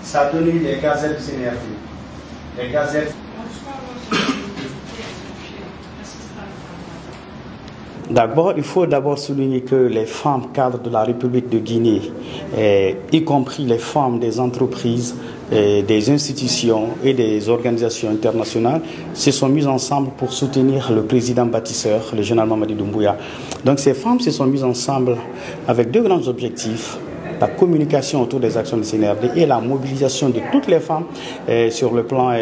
Ça a donné les gazettes du CNRD. Les gazettes. D'abord, il faut d'abord souligner que les femmes cadres de la République de Guinée, y compris les femmes des entreprises, des institutions et des organisations internationales, se sont mises ensemble pour soutenir le président bâtisseur, le général Mamadi Doumbouya. Donc ces femmes se sont mises ensemble avec deux grands objectifs: la communication autour des actions du CNRD et la mobilisation de toutes les femmes sur le plan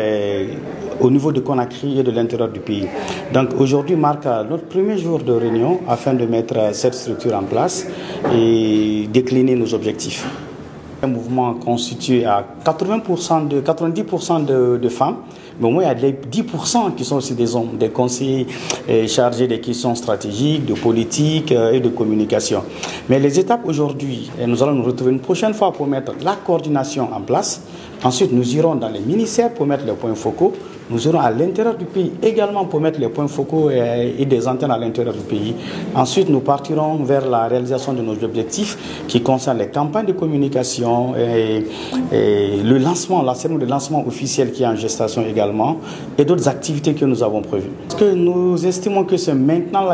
au niveau de Conakry et de l'intérieur du pays. Donc aujourd'hui marque notre premier jour de réunion afin de mettre cette structure en place et décliner nos objectifs. Un mouvement constitué à 90% de femmes, mais au moins il y a les 10% qui sont aussi des hommes, des conseillers chargés des questions stratégiques, de politique et de communication. Mais les étapes aujourd'hui, nous allons nous retrouver une prochaine fois pour mettre la coordination en place. Ensuite, nous irons dans les ministères pour mettre les points focaux. Nous irons à l'intérieur du pays également pour mettre les points focaux et des antennes à l'intérieur du pays. Ensuite, nous partirons vers la réalisation de nos objectifs qui concernent les campagnes de communication et le lancement, la cérémonie de lancement officiel qui est en gestation également et d'autres activités que nous avons prévues. Parce que nous estimons que c'est maintenant,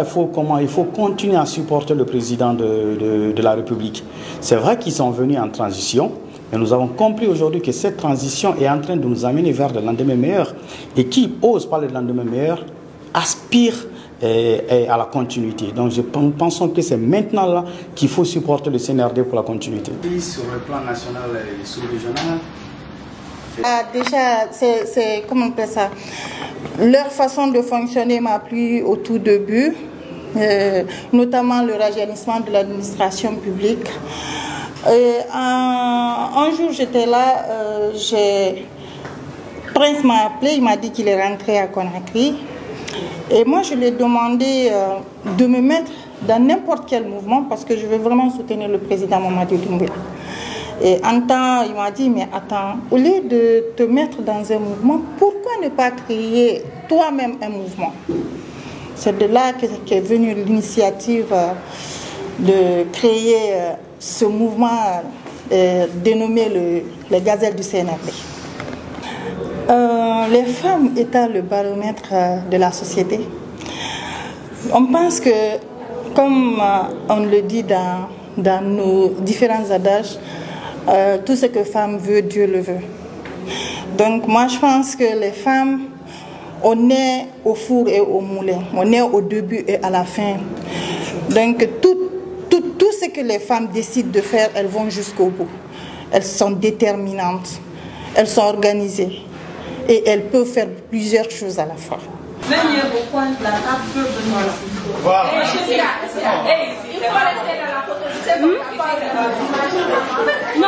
il faut continuer à supporter le président de la République. C'est vrai qu'ils sont venus en transition. Et nous avons compris aujourd'hui que cette transition est en train de nous amener vers le lendemain meilleur. Et qui ose parler de lendemain meilleur aspire à la continuité. Donc nous pensons que c'est maintenant là qu'il faut supporter le CNRD pour la continuité. Sur le plan national et sous-régional. Déjà, c'est comment on appelle ça? Leur façon de fonctionner m'a plu au tout début, notamment le rajeunissement de l'administration publique. Un jour j'étais là, Prince m'a appelé, il m'a dit qu'il est rentré à Conakry. Et moi je lui ai demandé de me mettre dans n'importe quel mouvement parce que je veux vraiment soutenir le président Mamadi Doumbouya. Et en temps, il m'a dit, mais attends, au lieu de te mettre dans un mouvement, pourquoi ne pas créer toi-même un mouvement? C'est de là qu'est venue l'initiative de créer ce mouvement dénommé les Gazelles du CNRD. Les femmes étant le baromètre de la société, on pense que, comme on le dit dans nos différents adages, tout ce que femme veut, Dieu le veut. Donc moi je pense que les femmes, on est au four et au moulin, on est au début et à la fin. Donc tout ce que les femmes décident de faire, elles vont jusqu'au bout. Elles sont déterminantes, elles sont organisées et elles peuvent faire plusieurs choses à la fois. Non,